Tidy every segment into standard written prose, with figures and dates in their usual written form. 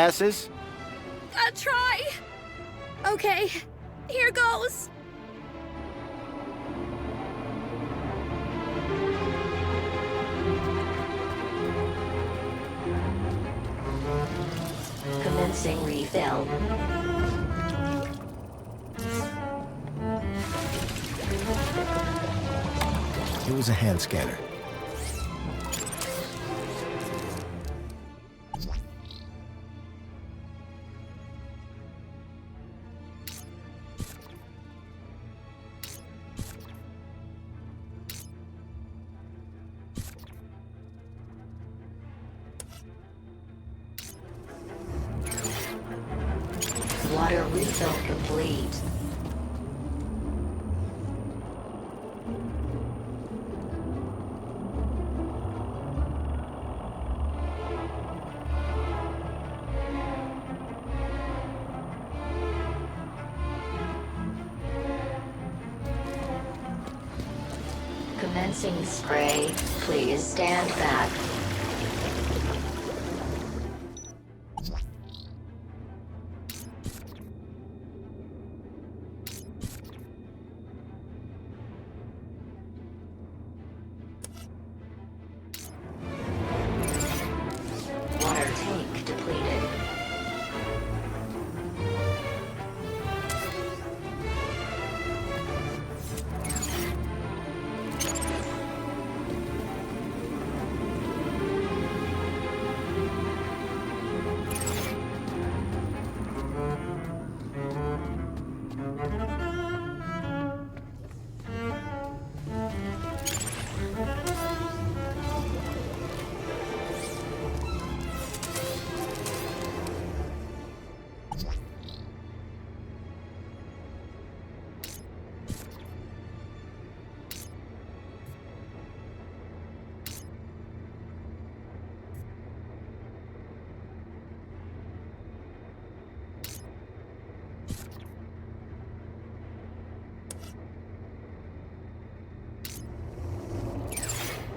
passes? I'll try. Okay, here goes. Commencing refill. It was a hand scanner. Water refill complete. Commencing spray. Please stand back. Water tank depleted.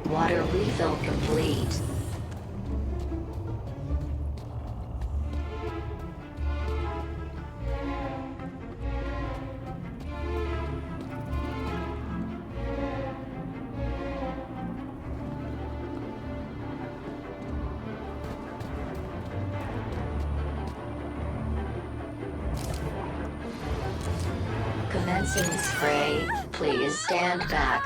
Water refill complete. Commencing spray. Please stand back.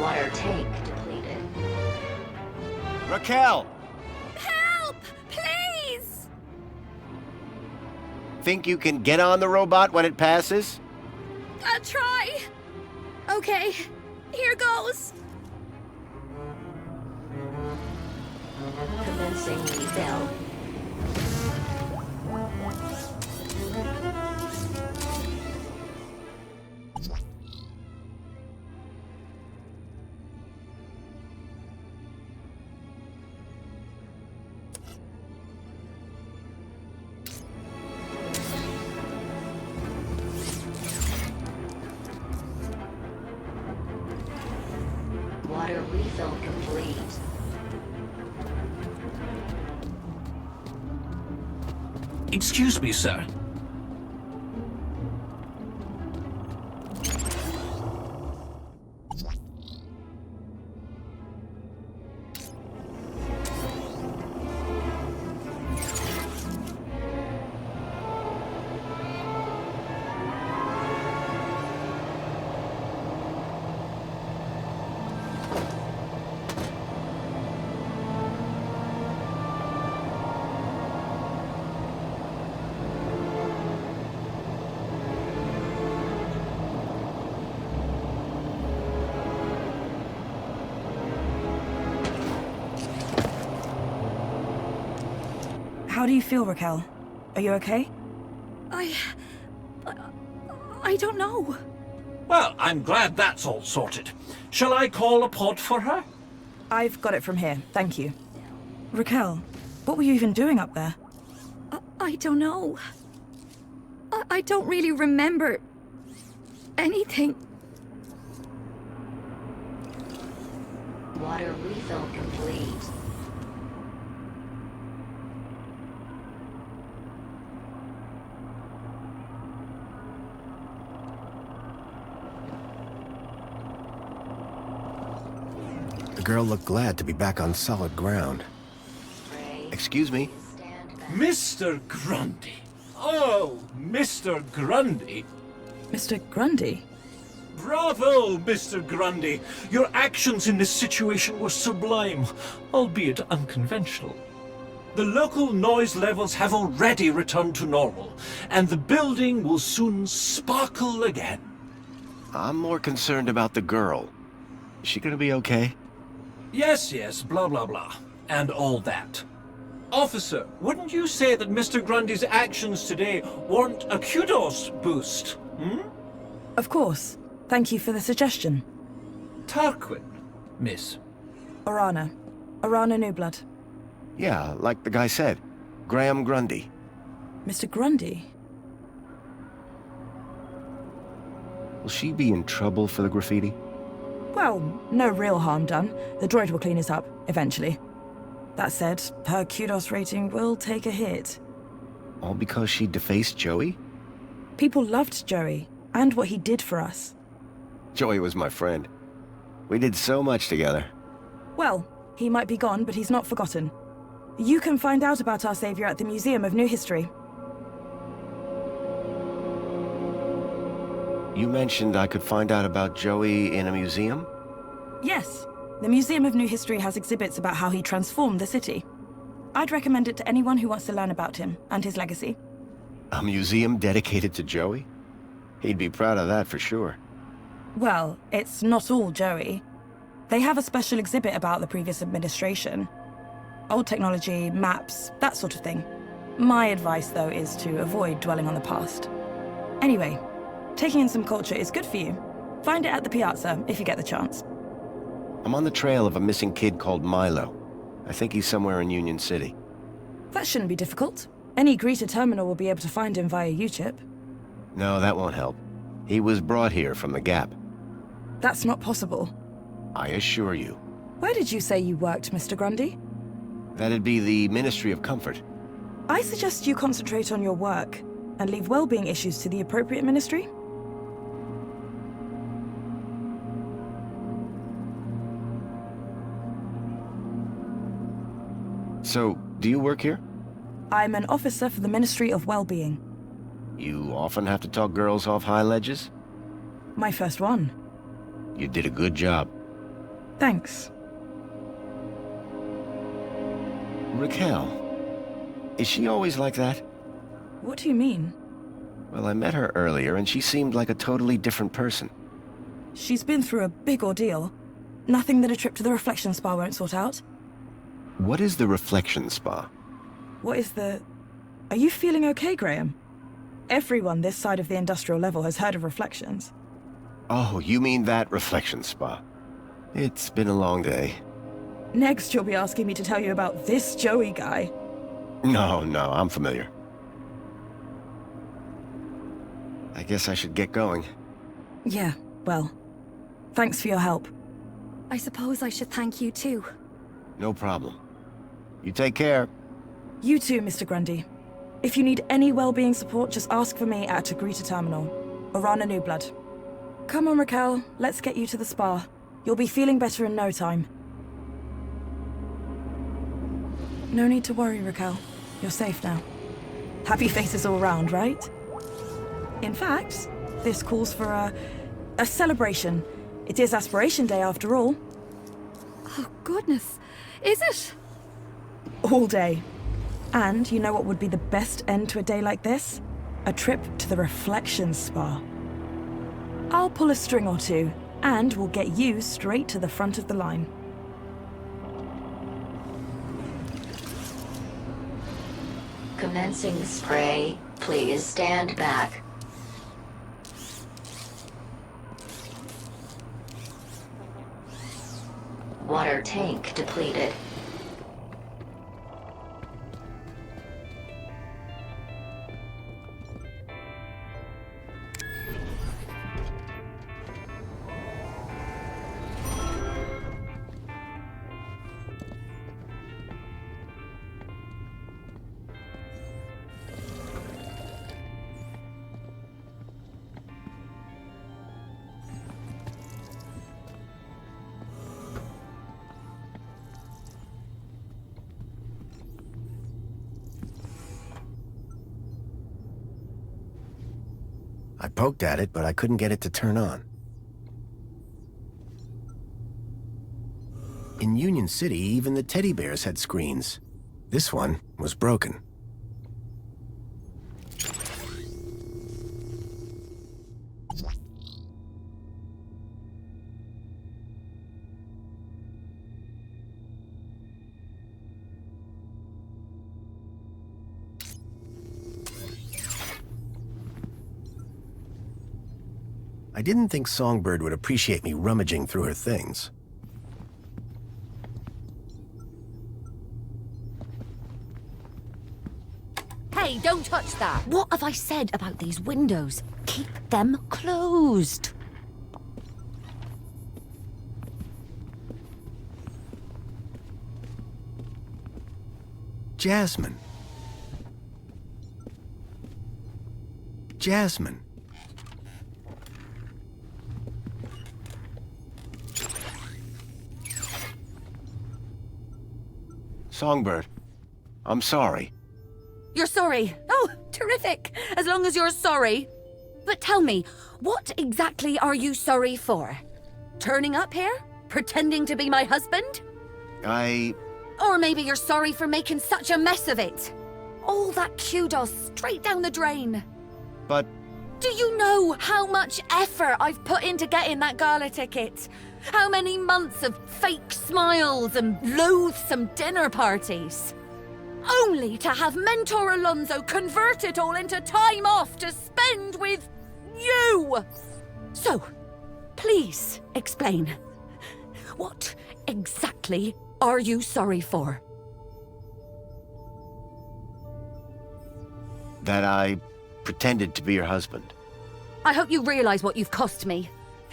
Water tank depleted. Raquel! Help! Please! Think you can get on the robot when it passes? I'll try. Okay, here goes. Commencing refill. Water refill complete. Excuse me, sir. How do you feel, Raquel? Are you okay? I don't know. Well, I'm glad that's all sorted. Shall I call a pod for her? I've got it from here, thank you. Raquel, what were you even doing up there? I don't know. I don't really remember. anything. Water refill complete. The girl looked glad to be back on solid ground. Spray. Excuse me? Stand back. Mr. Grundy. Oh, Mr. Grundy. Mr. Grundy? Bravo, Mr. Grundy. Your actions in this situation were sublime, albeit unconventional. The local noise levels have already returned to normal, and the building will soon sparkle again. I'm more concerned about the girl. Is she gonna be okay? Yes, yes, blah, blah, blah, and all that. Officer, wouldn't you say that Mr. Grundy's actions today warrant a kudos boost, hmm? Of course. Thank you for the suggestion. Tarquin, miss. Orana. Orana Newblood. Yeah, like the guy said. Graham Grundy. Mr. Grundy? Will she be in trouble for the graffiti? Well, no real harm done. The droid will clean it up, eventually. That said, her kudos rating will take a hit. All because she defaced Joey? People loved Joey, and what he did for us. Joey was my friend. We did so much together. Well, he might be gone, but he's not forgotten. You can find out about our savior at the Museum of New History. You mentioned I could find out about Joey in a museum? Yes, the Museum of New History has exhibits about how he transformed the city. I'd recommend it to anyone who wants to learn about him and his legacy. A museum dedicated to Joey? He'd be proud of that for sure. Well, it's not all Joey. They have a special exhibit about the previous administration. Old technology, maps, that sort of thing. My advice, though, is to avoid dwelling on the past. Anyway, taking in some culture is good for you. Find it at the Piazza, if you get the chance. I'm on the trail of a missing kid called Milo. I think he's somewhere in Union City. That shouldn't be difficult. Any greeter terminal will be able to find him via U-chip. No, that won't help. He was brought here from the Gap. That's not possible. I assure you. Where did you say you worked, Mr. Grundy? That'd be the Ministry of Comfort. I suggest you concentrate on your work and leave well-being issues to the appropriate ministry. So, do you work here? I'm an officer for the Ministry of Well-being. You often have to talk girls off high ledges? My first one. You did a good job. Thanks. Raquel. Is she always like that? What do you mean? Well, I met her earlier and she seemed like a totally different person. She's been through a big ordeal. Nothing that a trip to the reflection spa won't sort out. What is the reflection spa? What is the... Are you feeling okay, Graham? Everyone this side of the industrial level has heard of reflections. Oh, you mean that reflection spa. It's been a long day. Next, you'll be asking me to tell you about this Joey guy. No, I'm familiar. I guess I should get going. Yeah, well, thanks for your help. I suppose I should thank you too. No problem. You take care. You too, Mr. Grundy. If you need any well-being support, just ask for me at a greeter terminal. Orana Newblood. Come on, Raquel. Let's get you to the spa. You'll be feeling better in no time. No need to worry, Raquel. You're safe now. Happy faces all round, right? In fact, this calls for a celebration. It is Aspiration Day after all. Oh, goodness. Is it? All day. And you know what would be the best end to a day like this? A trip to the Reflection Spa. I'll pull a string or two, and we'll get you straight to the front of the line. Commencing spray. Please stand back. Water tank depleted. I poked at it, but I couldn't get it to turn on. In Union City, even the teddy bears had screens. This one was broken. I didn't think Songbird would appreciate me rummaging through her things. Hey, don't touch that! What have I said about these windows? Keep them closed! Jasmine. Jasmine. Songbird, I'm sorry. You're sorry. Oh, terrific. As long as you're sorry. But tell me, what exactly are you sorry for? Turning up here? Pretending to be my husband? Or maybe you're sorry for making such a mess of it. All that kudos straight down the drain. But... Do you know how much effort I've put into getting that gala ticket? How many months of fake smiles and loathsome dinner parties? Only to have Mentor Alonso convert it all into time off to spend with you! So, please explain. What exactly are you sorry for? that I pretended to be your husband. I hope you realize what you've cost me.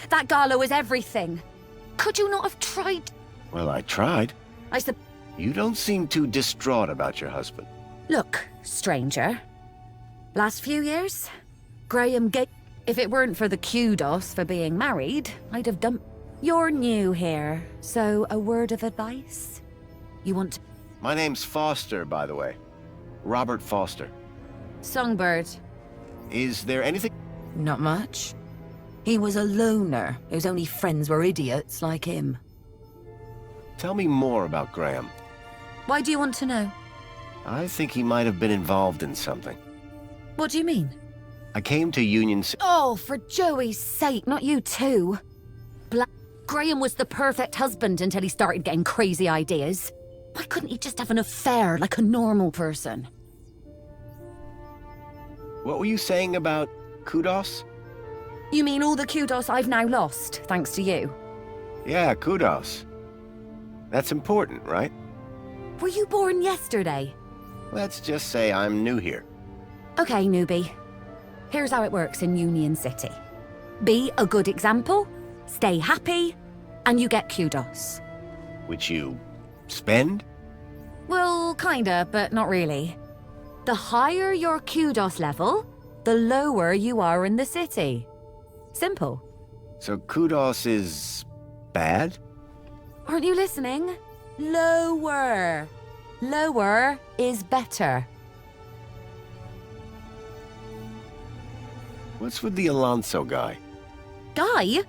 That gala was everything. Could you not have tried? Well, I tried. I sup- You don't seem too distraught about your husband. Look, stranger. Last few years, Graham gave... If it weren't for the kudos for being married, I'd have dumped... You're new here, so a word of advice? You want to... My name's Foster, by the way. Robert Foster. Songbird. Is there anything... Not much. He was a loner whose only friends were idiots like him. Tell me more about Graham. Why do you want to know? I think he might have been involved in something. What do you mean? I came to Union City. Oh, for Joey's sake, not you too. Graham was the perfect husband until he started getting crazy ideas. Why couldn't he just have an affair like a normal person? What were you saying about kudos? You mean all the kudos I've now lost, thanks to you? Yeah, kudos. That's important, right? Were you born yesterday? Let's just say I'm new here. Okay, newbie. Here's how it works in Union City. Be a good example, stay happy, and you get kudos. Which you spend? Well, kinda, but not really. The higher your kudos level, the lower you are in the city. Simple. So kudos is bad? Aren't you listening? Lower. Lower is better. What's with the Alonso guy? Guy?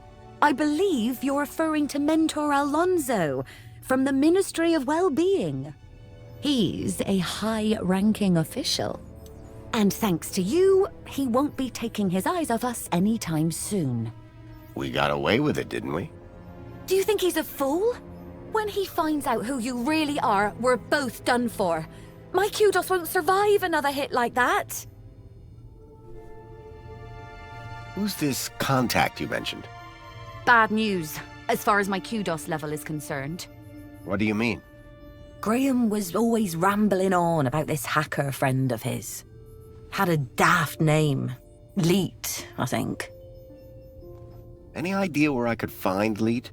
I believe you're referring to Mentor Alonso from the Ministry of Well-Being. He's a high-ranking official. And thanks to you, he won't be taking his eyes off us anytime soon. We got away with it, didn't we? Do you think he's a fool? When he finds out who you really are, we're both done for. My kudos won't survive another hit like that. Who's this contact you mentioned? Bad news, as far as my kudos level is concerned. What do you mean? Graham was always rambling on about this hacker friend of his. Had a daft name. Leet, I think. Any idea where I could find Leet?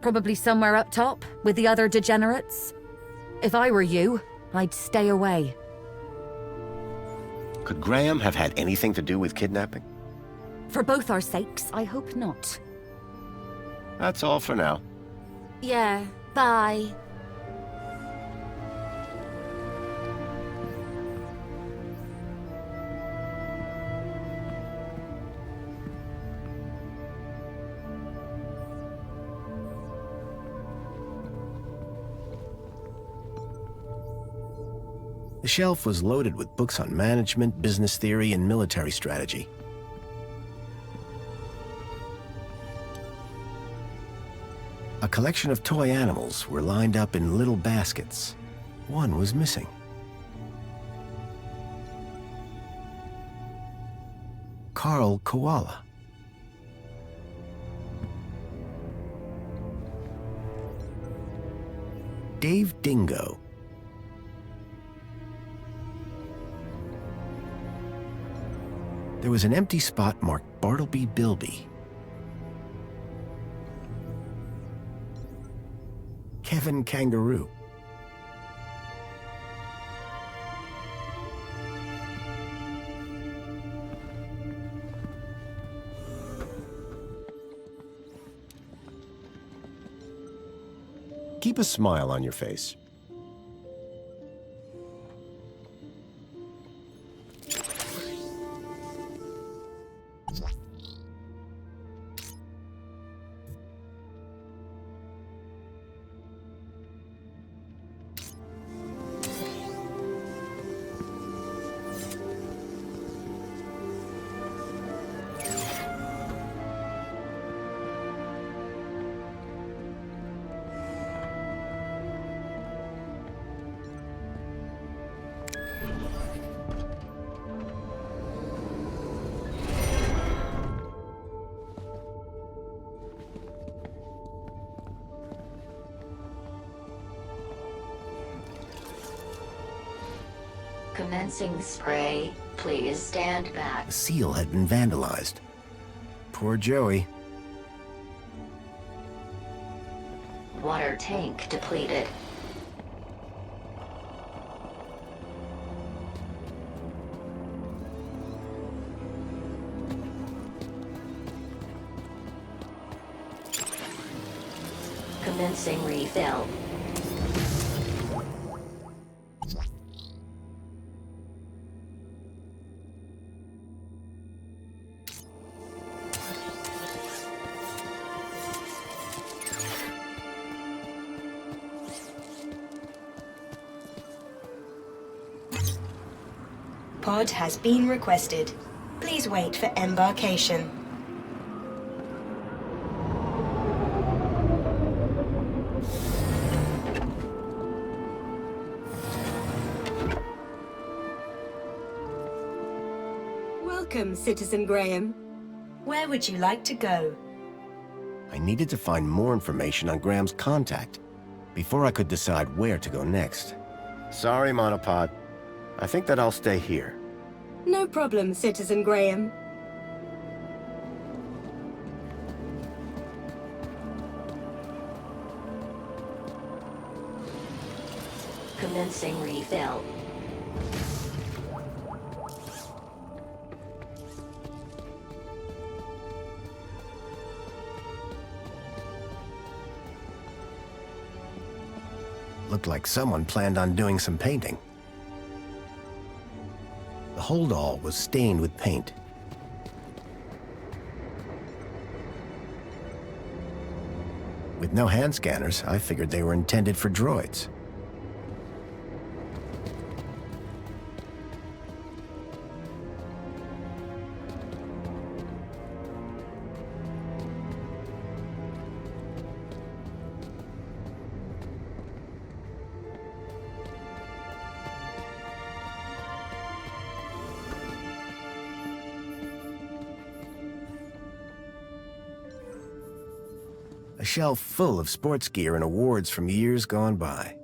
Probably somewhere up top, with the other degenerates. If I were you, I'd stay away. Could Graham have had anything to do with kidnapping? For both our sakes, I hope not. That's all for now. Yeah, bye. The shelf was loaded with books on management, business theory, and military strategy. A collection of toy animals were lined up in little baskets. One was missing. Carl Koala. Dave Dingo. There was an empty spot marked Bartleby Bilby. Kevin Kangaroo. Keep a smile on your face. Commencing spray. Please stand back. The seal had been vandalized. Poor Joey. Water tank depleted. Commencing refill. Pod has been requested. Please wait for embarkation. Welcome, Citizen Graham. Where would you like to go? I needed to find more information on Graham's contact before I could decide where to go next. Sorry, Monopod. I think that I'll stay here. No problem, Citizen Graham. Commencing refill. Looked like someone planned on doing some painting. The holdall was stained with paint. With no hand scanners, I figured they were intended for droids. A shelf full of sports gear and awards from years gone by.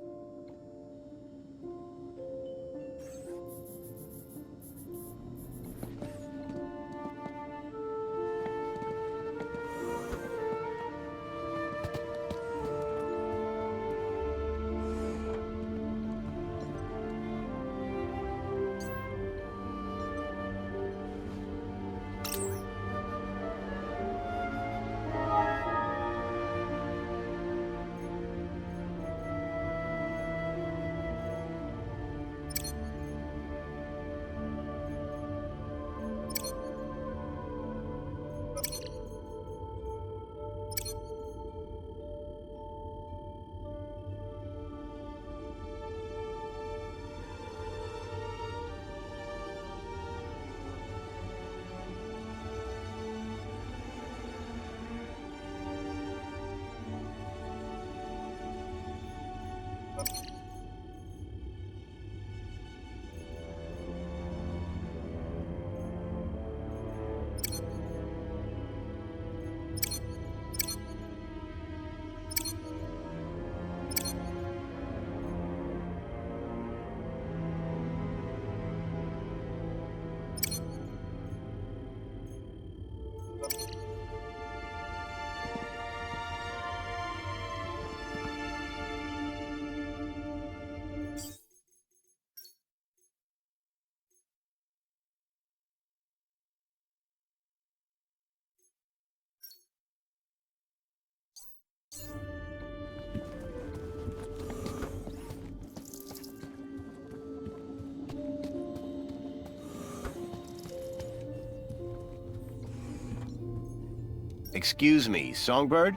Excuse me, Songbird?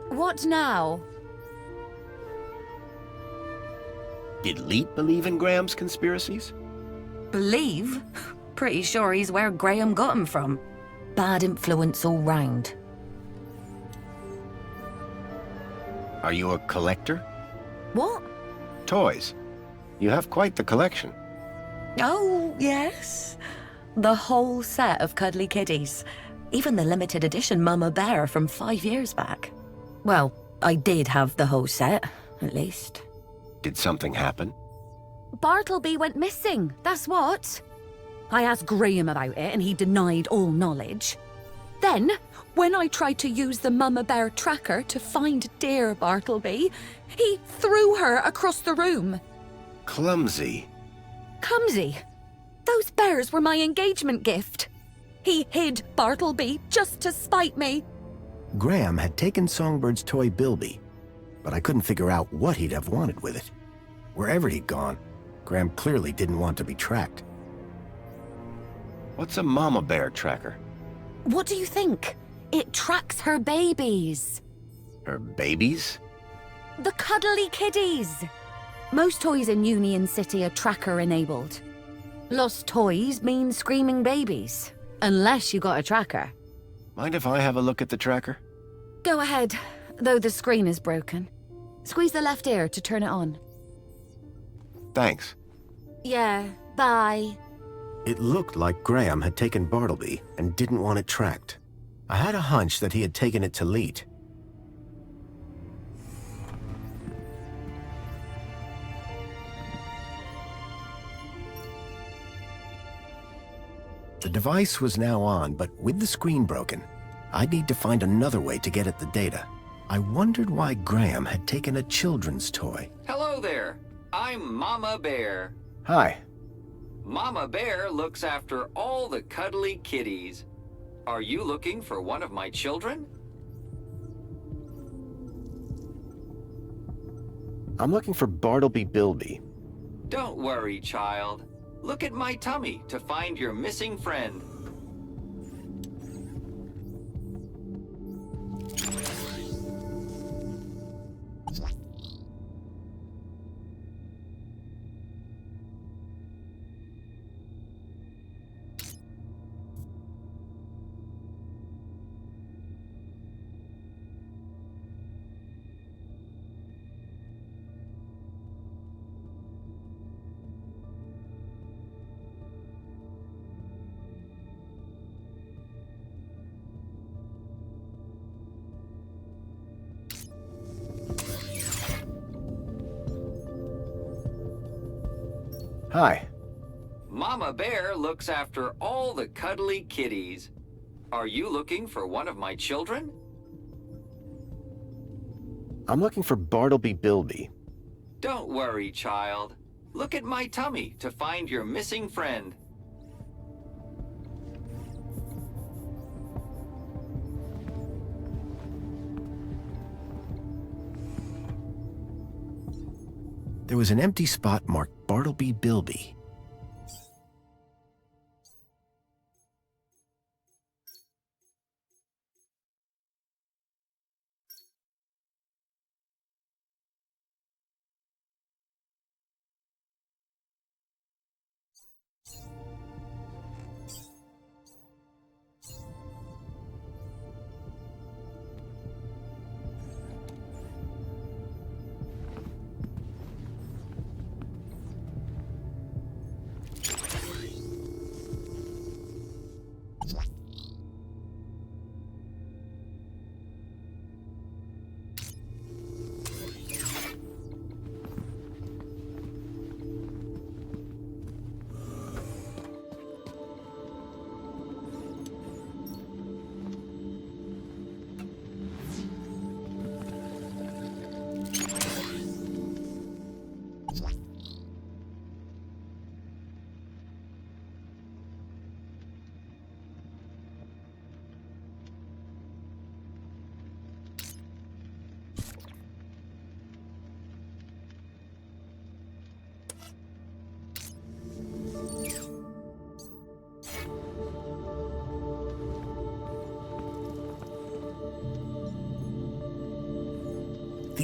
What now? Did Leet believe in Graham's conspiracies? Believe? Pretty sure he's where Graham got him from. Bad influence all round. Are you a collector? What? Toys. You have quite the collection. Oh, yes. The whole set of cuddly kiddies. Even the limited edition Mama Bear from 5 years back. Well, I did have the whole set, at least. Did something happen? Bartleby went missing, that's what. I asked Graham about it and he denied all knowledge. Then, when I tried to use the Mama Bear tracker to find dear Bartleby, he threw her across the room. Clumsy. Clumsy? Those bears were my engagement gift. He hid Bartleby just to spite me. Graham had taken Songbird's toy Bilby, but I couldn't figure out what he'd have wanted with it. Wherever he'd gone, Graham clearly didn't want to be tracked. What's a Mama Bear tracker? What do you think? It tracks her babies. Her babies? The cuddly kiddies. Most toys in Union City are tracker-enabled. Lost toys mean screaming babies. Unless you got a tracker. Mind if I have a look at the tracker? Go ahead, though the screen is broken. Squeeze the left ear to turn it on. Thanks. Yeah, bye. It looked like Graham had taken Bartleby and didn't want it tracked. I had a hunch that he had taken it to Leet. The device was now on, but with the screen broken, I'd need to find another way to get at the data. I wondered why Graham had taken a children's toy. Hello there. I'm Mama Bear. Hi. Mama Bear looks after all the cuddly kitties. Are you looking for one of my children? I'm looking for Bartleby Bilby. Don't worry, child. Look at my tummy to find your missing friend. Hi. Mama Bear looks after all the cuddly kitties. Are you looking for one of my children? I'm looking for Bartleby Bilby. Don't worry, child. Look at my tummy to find your missing friend. There was an empty spot marked Bartleby Bilby.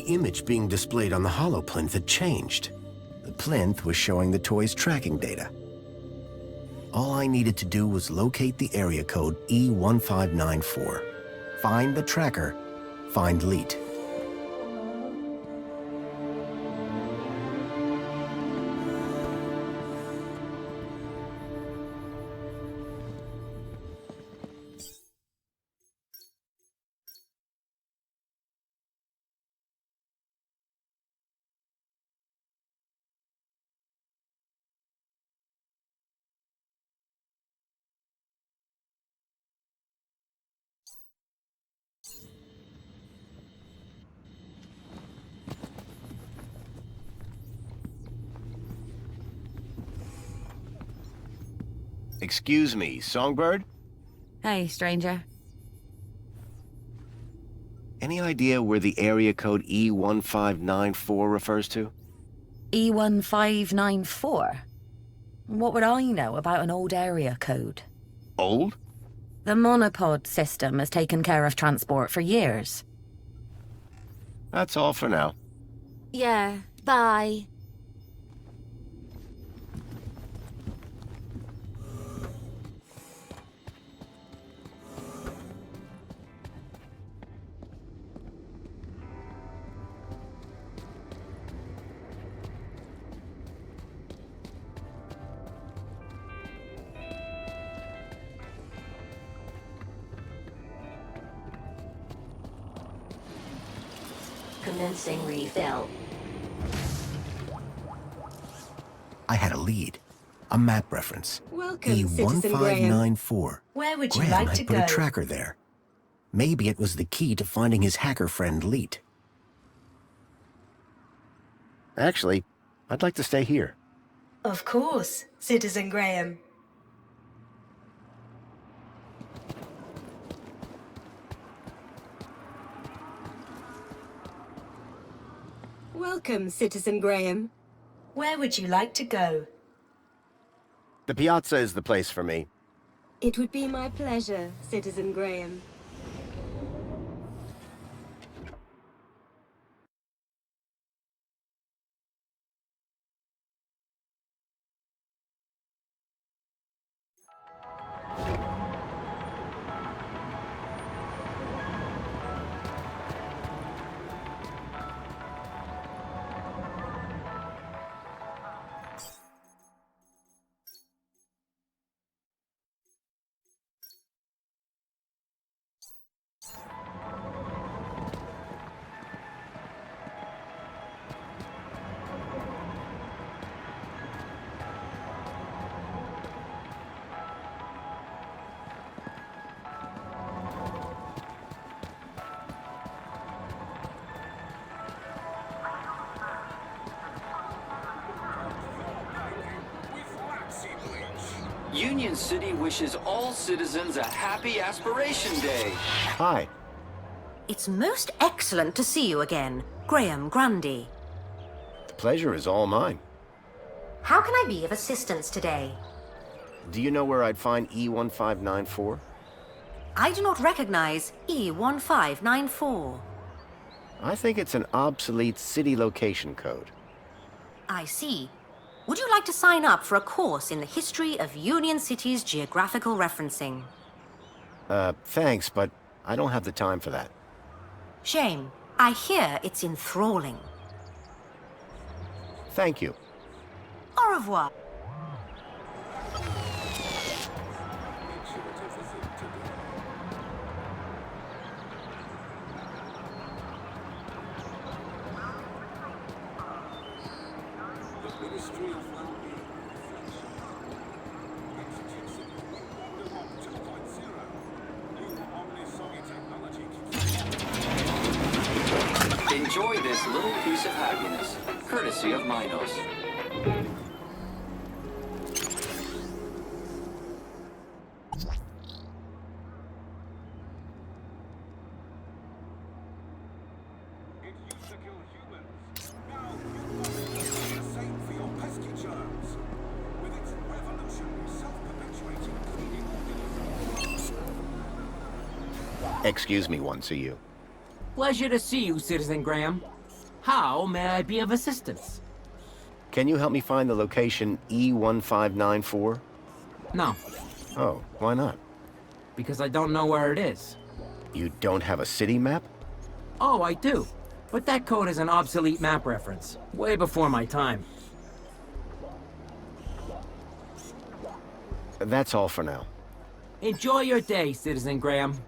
the image being displayed on the holoplinth had changed. The plinth was showing the toy's tracking data. All I needed to do was locate the area code E1594. Find the tracker, find Leet. Excuse me, Songbird? Hey, stranger. Any idea where the area code E1594 refers to? E1594? What would I know about an old area code? Old? The monopod system has taken care of transport for years. That's all for now. Yeah, bye. Commencing refill. I had a lead. A map reference. Welcome, Citizen Graham. E1594. Where would you Graham like had to put go? a tracker there. Maybe it was the key to finding his hacker friend, Leet. Actually, I'd like to stay here. Of course, Citizen Graham. Welcome, Citizen Graham. Where would you like to go? The piazza is the place for me. It would be my pleasure, Citizen Graham. Union City wishes all citizens a happy Aspiration Day. Hi. It's most excellent to see you again, Graham Grundy. The pleasure is all mine. How can I be of assistance today? Do you know where I'd find E1594? I do not recognize E1594. I think it's an obsolete city location code. I see. Would you like to sign up for a course in the history of Union City's geographical referencing? Thanks, but I don't have the time for that. Shame. I hear it's enthralling. Thank you. Au revoir. Enjoy this little piece of happiness, courtesy of Minos. Excuse me, one, see you. Pleasure to see you, Citizen Graham. How may I be of assistance? Can you help me find the location E1594? No, Oh, why not? because I don't know where it is. You don't have a city map? Oh, I do. But that code is an obsolete map reference. Way before my time. That's all for now. Enjoy your day, Citizen Graham.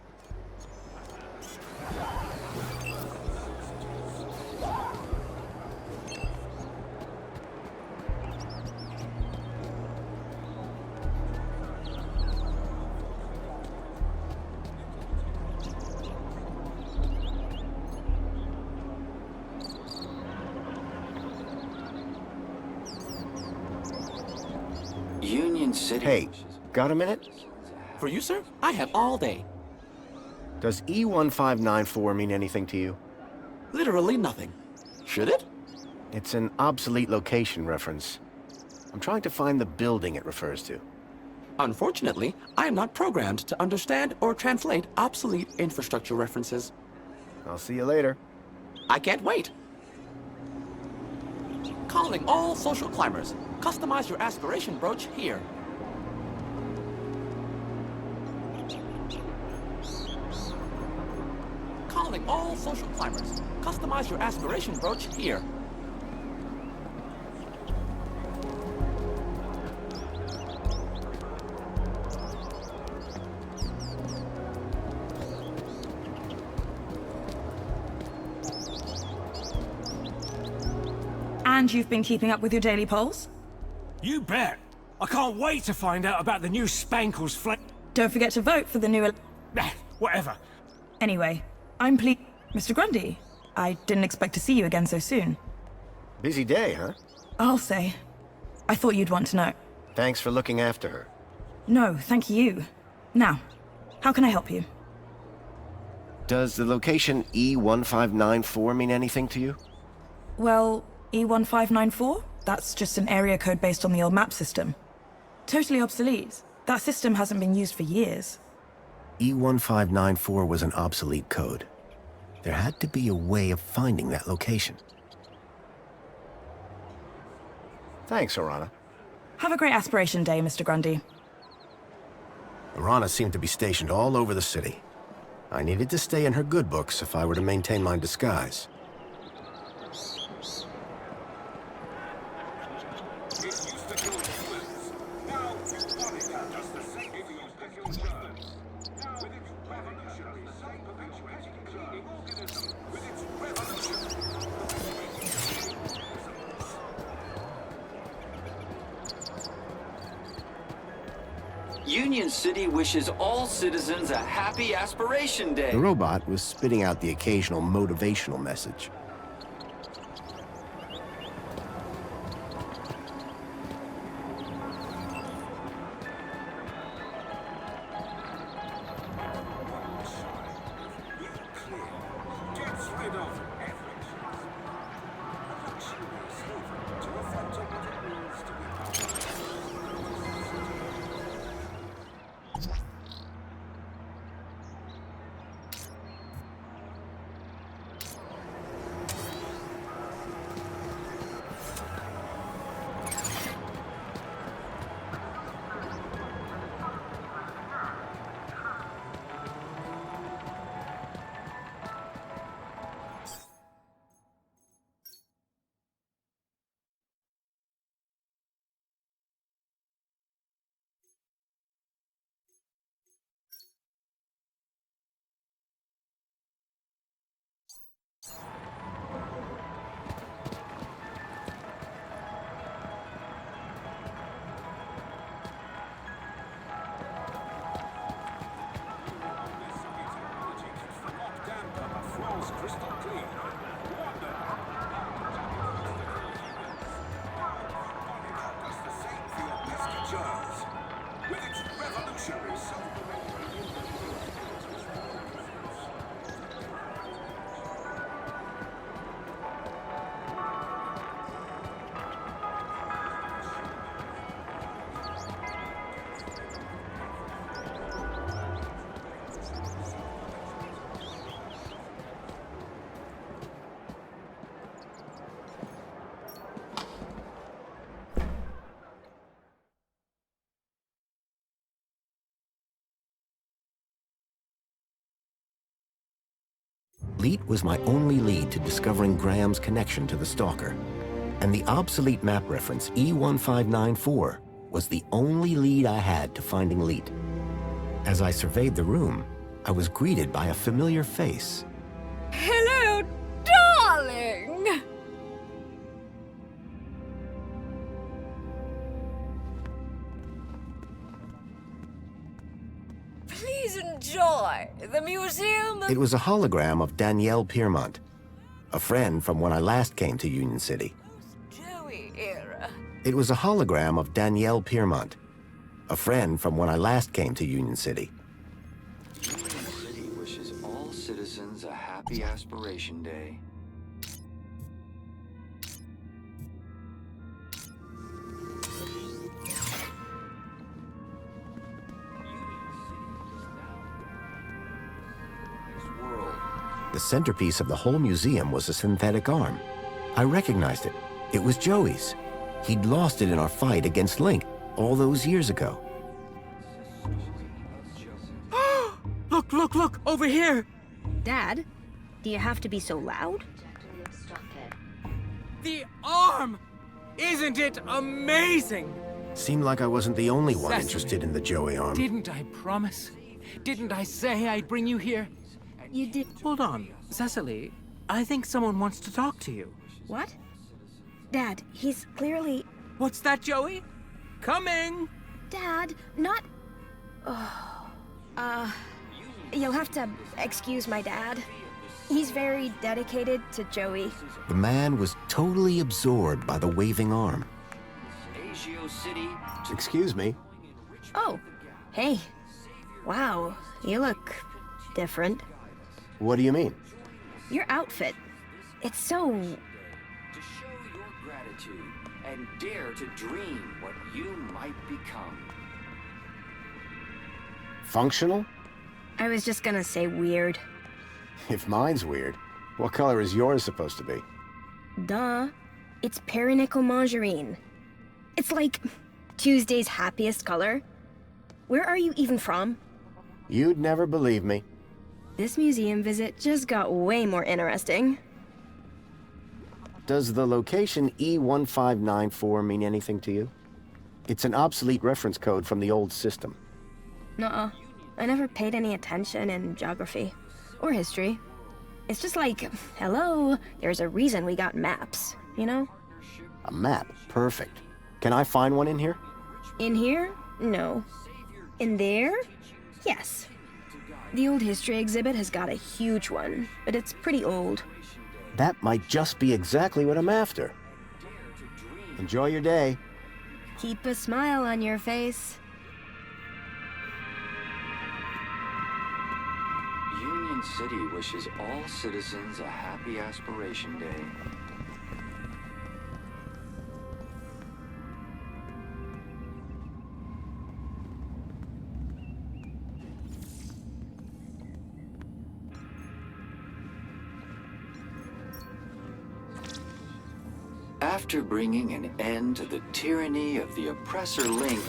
Union City. Hey, got a minute? For you, sir? I have all day. Does E1594 mean anything to you? Literally nothing. Should it? It's an obsolete location reference. I'm trying to find the building it refers to. Unfortunately, I am not programmed to understand or translate obsolete infrastructure references. I'll see you later. I can't wait. Calling all social climbers. Customize your aspiration brooch here. Calling all social climbers. Customize your aspiration brooch here. And you've been keeping up with your daily polls? You bet. I can't wait to find out about the new Spankles Don't forget to vote for the new... whatever. Anyway, I'm Mr. Grundy, I didn't expect to see you again so soon. Busy day, huh? I'll say. I thought you'd want to know. Thanks for looking after her. No, thank you. Now, how can I help you? Does the location E1594 mean anything to you? Well, E1594? That's just an area code based on the old map system. Totally obsolete. That system hasn't been used for years. E1594 was an obsolete code. There had to be a way of finding that location. Thanks, Orana. Have a great aspiration day, Mr. Grundy. Orana seemed to be stationed all over the city. I needed to stay in her good books if I were to maintain my disguise. Union City wishes all citizens a happy Aspiration Day. The robot was spitting out the occasional motivational message. Leet was my only lead to discovering Graham's connection to the Stalker. And the obsolete map reference E1594 was the only lead I had to finding Leet. As I surveyed the room, I was greeted by a familiar face. Hello, darling! Please enjoy the museum. It was a hologram of Danielle Piermont, a friend from when I last came to Union City. Joey era. It was a hologram of Danielle Piermont, a friend from when I last came to Union City. Union City wishes all citizens a happy Aspiration Day. The centerpiece of the whole museum was a synthetic arm. I recognized it. It was Joey's. He'd lost it in our fight against Link all those years ago. Look, over here! Dad, do you have to be so loud? The arm! Isn't it amazing? Seemed like I wasn't the only one Cecily, interested in the Joey arm. Didn't I promise? Didn't I say I'd bring you here? You did. Hold on, Cecily. I think someone wants to talk to you. What? Dad, he's clearly... What's that, Joey? Coming! Dad, not... You'll have to excuse my dad. He's very dedicated to Joey. The man was totally absorbed by the waving arm. Excuse me. Oh, hey. Wow, you look different. What do you mean? Your outfit. It's so... To show your gratitude and dare to dream what you might become. Functional? I was just gonna say weird. If mine's weird, what color is yours supposed to be? Duh. It's perinickel margarine. It's like Tuesday's happiest color. Where are you even from? You'd never believe me. This museum visit just got way more interesting. Does the location E1594 mean anything to you? It's an obsolete reference code from the old system. Nuh-uh. I never paid any attention in geography. Or history. It's just like, hello, there's a reason we got maps, you know? A map? Perfect. Can I find one in here? In here? No. In there? Yes. The old history exhibit has got a huge one, but it's pretty old. That might just be exactly what I'm after. Enjoy your day. Keep a smile on your face. Union City wishes all citizens a happy Aspiration Day. After bringing an end to the tyranny of the oppressor Link,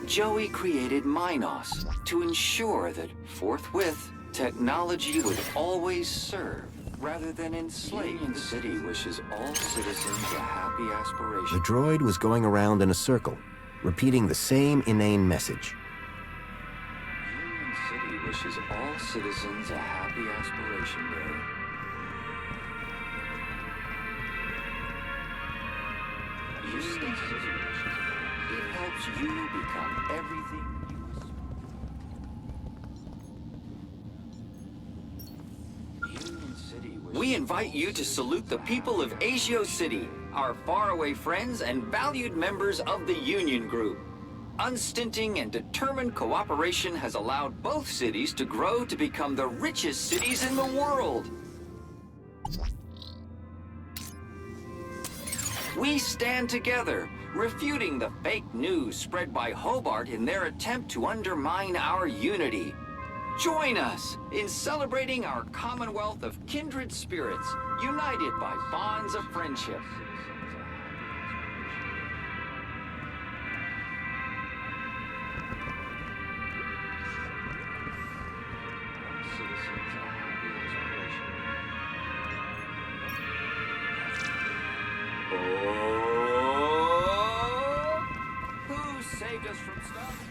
Joey created Minos to ensure that forthwith technology would always serve rather than enslave. Union City wishes all citizens a happy Aspiration. The droid was going around in a circle, repeating the same inane message. Union City wishes all citizens a happy Aspiration Day. Union City wishes it helps you become everything you We invite you to salute the people of Asio City, our faraway friends and valued members of the Union Group. Unstinting and determined cooperation has allowed both cities to grow to become the richest cities in the world. We stand together, refuting the fake news spread by Hobart in their attempt to undermine our unity. Join us in celebrating our commonwealth of kindred spirits, united by bonds of friendship. Who saved us from stuff?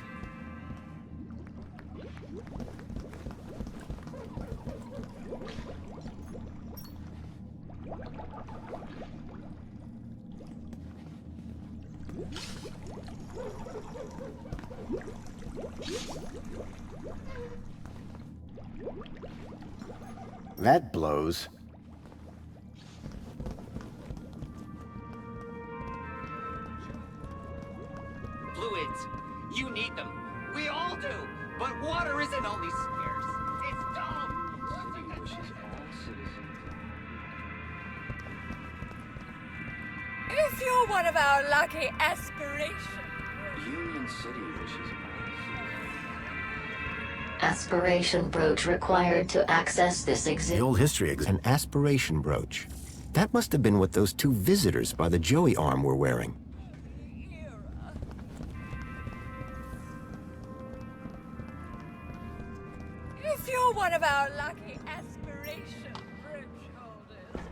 That blows. Fluids. You need them. We all do. But water isn't only scarce. It's dumb. City wishes all citizens. If you're one of our lucky aspirations. Union City wishes Aspiration brooch required to access this The exhibit. old history an aspiration brooch. That must have been what those two visitors by the Joey arm were wearing. If you're one of our lucky aspiration brooch holders.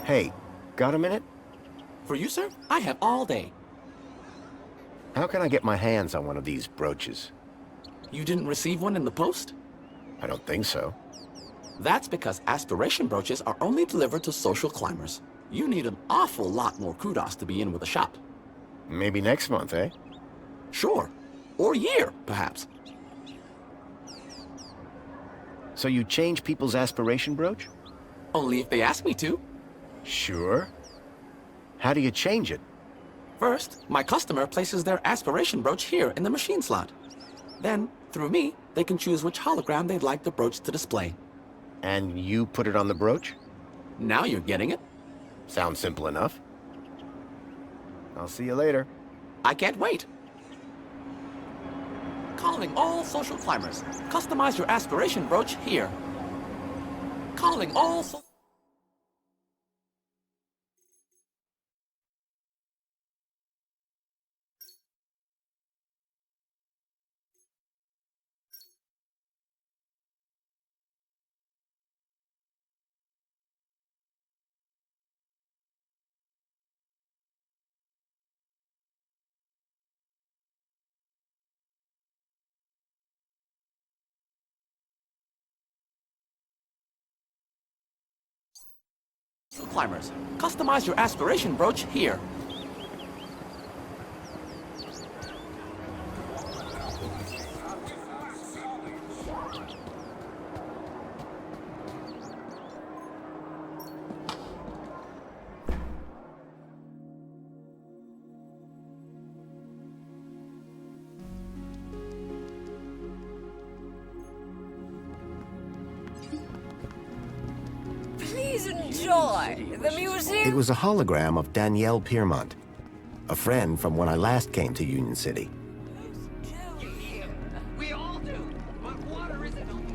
Hey, got a minute? For you, sir? I have all day. How can I get my hands on one of these brooches? You didn't receive one in the post? I don't think so. That's because aspiration brooches are only delivered to social climbers. You need an awful lot more kudos to be in with a shop. Maybe next month, eh? Sure. Or year, perhaps. So you change people's aspiration brooch? Only if they ask me to. Sure. How do you change it? First, my customer places their aspiration brooch here in the machine slot. Then, through me, they can choose which hologram they'd like the brooch to display. And you put it on the brooch? Now you're getting it. Sounds simple enough. I'll see you later. I can't wait. Calling all social climbers. Customize your aspiration brooch here. Calling all climbers. Customize your aspiration brooch here. Please enjoy the museum. It was a hologram of Danielle Piermont, a friend from when I last came to Union City. We all do. But water isn't only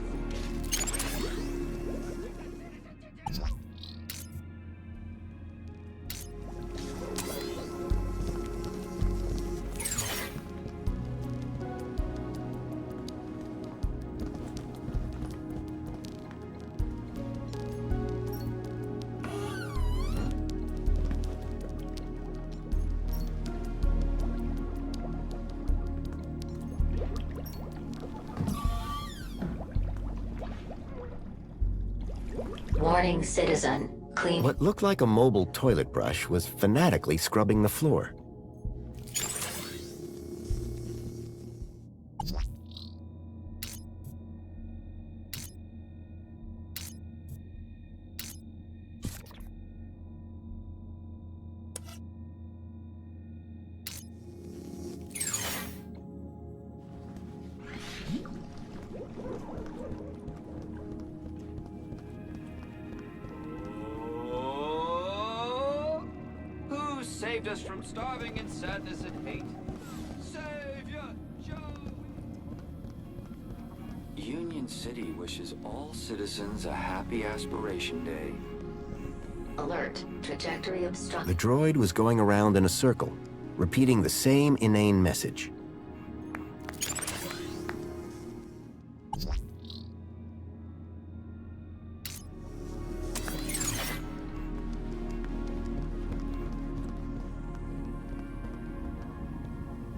Warning, citizen. Clean. What looked like a mobile toilet brush was fanatically scrubbing the floor. You saved us from starving in sadness and hate. Savior Joe! Union City wishes all citizens a happy Aspiration Day. Alert. Trajectory obstructed. The droid was going around in a circle, repeating the same inane message.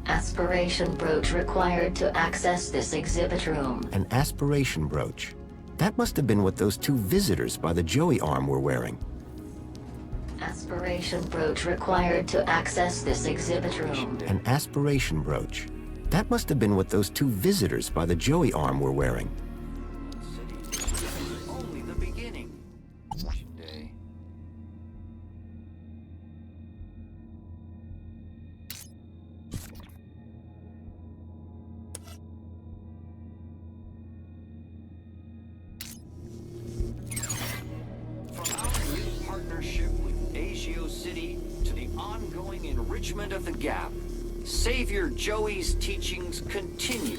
Aspiration brooch required to access this exhibit room. An aspiration brooch. That must have been what those two visitors by the Joey arm were wearing. Aspiration brooch required to access this exhibit room. An aspiration brooch. That must have been what those two visitors by the Joey arm were wearing. Only the beginning. Day. From our new partnership with Agio City to the ongoing enrichment of the Gap, Savior Joey's teachings continue.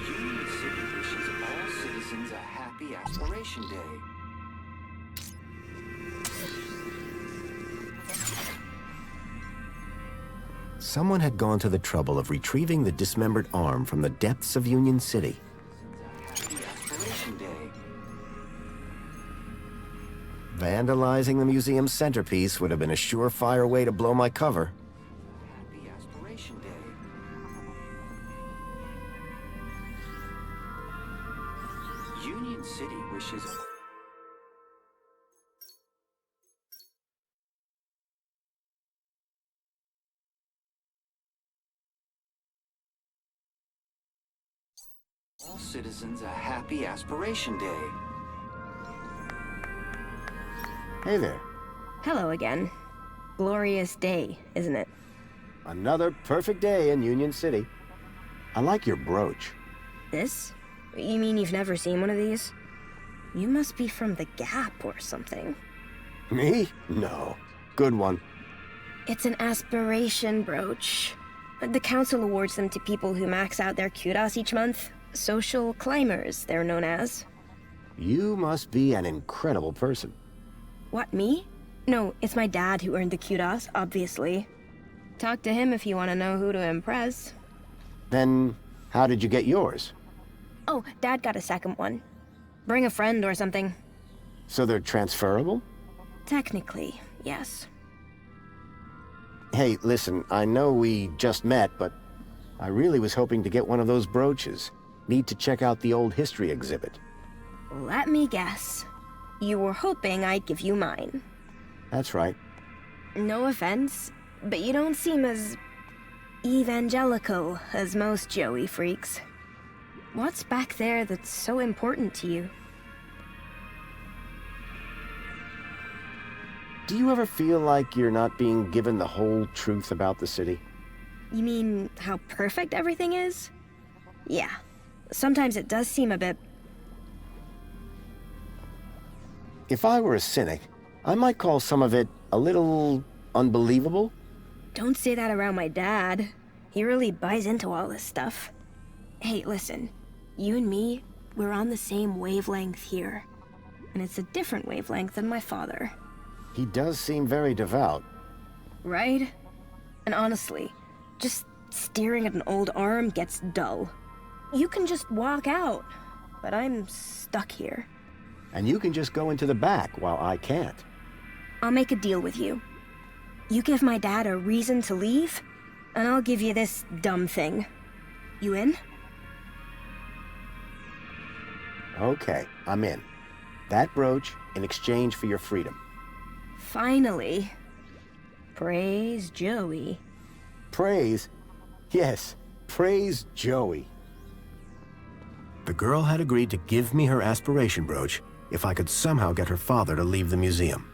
Union City wishes all citizens a happy Aspiration Day. Someone had gone to the trouble of retrieving the dismembered arm from the depths of Union City. Happy Aspiration Day. Vandalizing the museum's centerpiece would have been a surefire way to blow my cover. Happy Aspiration Day. Union City wishes... all citizens a happy Aspiration Day. Hey there. Hello again. Glorious day, isn't it? Another perfect day in Union City. I like your brooch. This? You mean you've never seen one of these? You must be from the Gap or something. Me? No. Good one. It's an aspiration brooch. The council awards them to people who max out their kudos each month. Social climbers, they're known as. You must be an incredible person. What, me? No, it's my dad who earned the kudos, obviously. Talk to him if you want to know who to impress. Then, how did you get yours? Oh, Dad got a second one. Bring a friend or something. So they're transferable? Technically, yes. Hey, listen, I know we just met, but I really was hoping to get one of those brooches. Need to check out the old history exhibit. Let me guess. You were hoping I'd give you mine. That's right. No offense, but you don't seem as evangelical as most Joey freaks. What's back there that's so important to you? Do you ever feel like you're not being given the whole truth about the city? You mean how perfect everything is? Yeah. Sometimes it does seem a bit... If I were a cynic, I might call some of it a little unbelievable. Don't say that around my dad. He really buys into all this stuff. Hey, listen. You and me, we're on the same wavelength here. And it's a different wavelength than my father. He does seem very devout. Right? And honestly, just staring at an old arm gets dull. You can just walk out, but I'm stuck here. And you can just go into the back while I can't. I'll make a deal with you. You give my dad a reason to leave, and I'll give you this dumb thing. You in? Okay, I'm in. That brooch in exchange for your freedom. Finally. Praise Joey. Praise? Yes, Praise Joey. The girl had agreed to give me her aspiration brooch if I could somehow get her father to leave the museum.